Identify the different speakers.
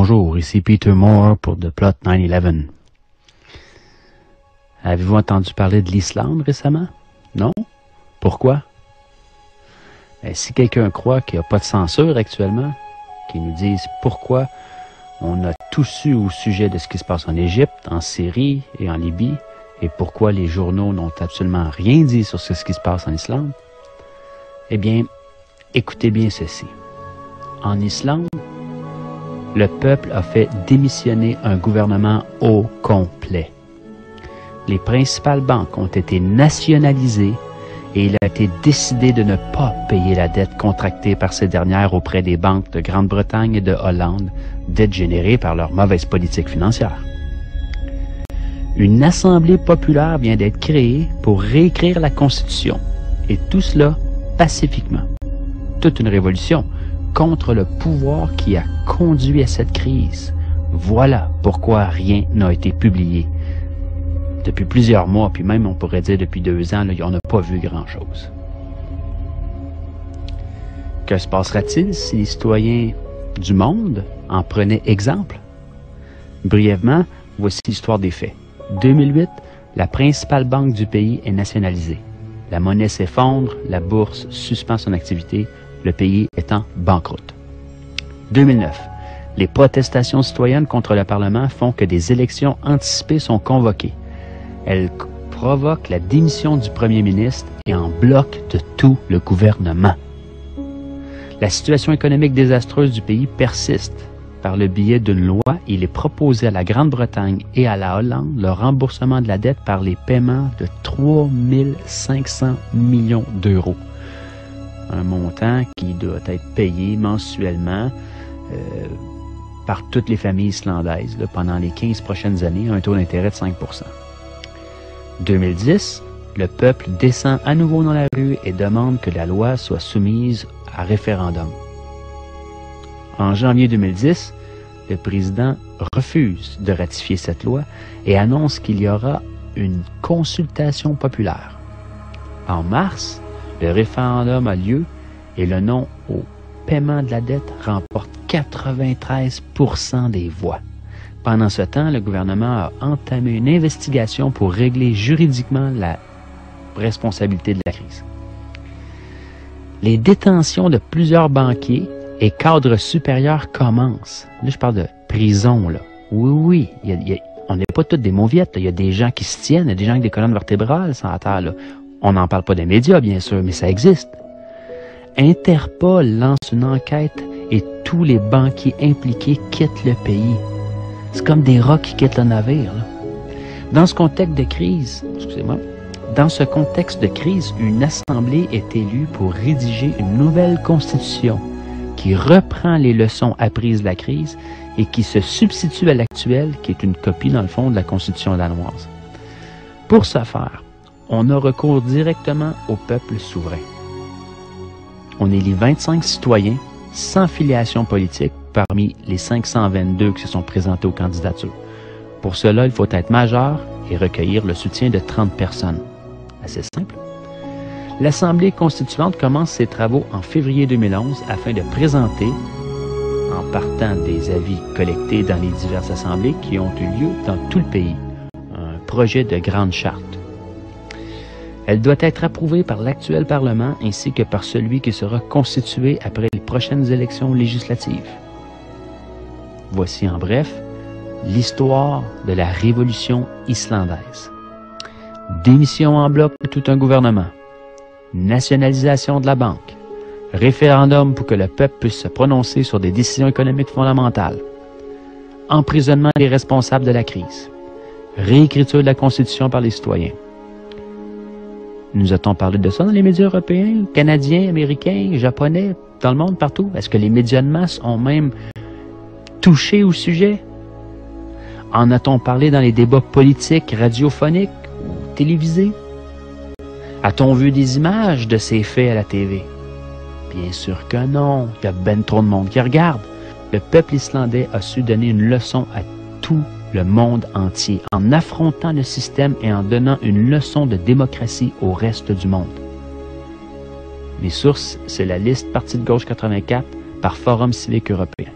Speaker 1: Bonjour, ici Peter Moore pour The Plot 9/11. Avez-vous entendu parler de l'Islande récemment? Non? Pourquoi? Si quelqu'un croit qu'il n'y a pas de censure actuellement, qu'ils nous disent pourquoi on a tout su au sujet de ce qui se passe en Égypte, en Syrie et en Libye, et pourquoi les journaux n'ont absolument rien dit sur ce qui se passe en Islande, eh bien, écoutez bien ceci. En Islande, le peuple a fait démissionner un gouvernement au complet. Les principales banques ont été nationalisées et il a été décidé de ne pas payer la dette contractée par ces dernières auprès des banques de Grande-Bretagne et de Hollande, dette générée par leur mauvaise politique financière. Une assemblée populaire vient d'être créée pour réécrire la Constitution, et tout cela pacifiquement. Toute une révolution contre le pouvoir qui a conduit à cette crise. Voilà pourquoi rien n'a été publié. Depuis plusieurs mois, puis même on pourrait dire depuis 2 ans, là, on n'a pas vu grand-chose. Que se passera-t-il si les citoyens du monde en prenaient exemple? Brièvement, voici l'histoire des faits. 2008, la principale banque du pays est nationalisée. La monnaie s'effondre, la bourse suspend son activité, le pays est en banqueroute. 2009, les protestations citoyennes contre le Parlement font que des élections anticipées sont convoquées. Elles provoquent la démission du premier ministre et en bloquent de tout le gouvernement. La situation économique désastreuse du pays persiste. Par le biais d'une loi, il est proposé à la Grande-Bretagne et à la Hollande le remboursement de la dette par les paiements de 3 500 millions d'euros. Un montant qui doit être payé mensuellement par toutes les familles islandaises là, pendant les 15 prochaines années, à un taux d'intérêt de 5 %. 2010, le peuple descend à nouveau dans la rue et demande que la loi soit soumise à référendum. En janvier 2010, le président refuse de ratifier cette loi et annonce qu'il y aura une consultation populaire. En mars, le référendum a lieu et le non au paiement de la dette remporte 93 % des voix. Pendant ce temps, le gouvernement a entamé une investigation pour régler juridiquement la responsabilité de la crise. Les détentions de plusieurs banquiers et cadres supérieurs commencent. Là, je parle de prison, là. Oui, on n'est pas tous des mauviettes. Il y a des gens qui se tiennent, il y a des gens avec des colonnes vertébrales sur la terre, là. On n'en parle pas des médias, bien sûr, mais ça existe. Interpol lance une enquête et tous les banquiers impliqués quittent le pays. C'est comme des rats qui quittent le navire, là. Dans ce contexte de crise, une assemblée est élue pour rédiger une nouvelle constitution qui reprend les leçons apprises de la crise et qui se substitue à l'actuelle, qui est une copie, dans le fond, de la Constitution danoise. Pour ce faire, on a recours directement au peuple souverain. On élit 25 citoyens sans filiation politique parmi les 522 qui se sont présentés aux candidatures. Pour cela, il faut être majeur et recueillir le soutien de 30 personnes. Assez simple. L'Assemblée constituante commence ses travaux en février 2011 afin de présenter, en partant des avis collectés dans les diverses assemblées qui ont eu lieu dans tout le pays, un projet de grande charte. Elle doit être approuvée par l'actuel Parlement ainsi que par celui qui sera constitué après les prochaines élections législatives. Voici en bref l'histoire de la révolution islandaise. Démission en bloc de tout un gouvernement. Nationalisation de la banque. Référendum pour que le peuple puisse se prononcer sur des décisions économiques fondamentales. Emprisonnement des responsables de la crise. Réécriture de la Constitution par les citoyens. Nous a-t-on parlé de ça dans les médias européens, canadiens, américains, japonais, dans le monde, partout? Est-ce que les médias de masse ont même touché au sujet? En a-t-on parlé dans les débats politiques, radiophoniques ou télévisés? A-t-on vu des images de ces faits à la TV? Bien sûr que non. Il y a ben trop de monde qui regarde. Le peuple islandais a su donner une leçon à tout le monde entier en affrontant le système et en donnant une leçon de démocratie au reste du monde. Mes sources, c'est la liste Parti de gauche 84 par Forum civique européen.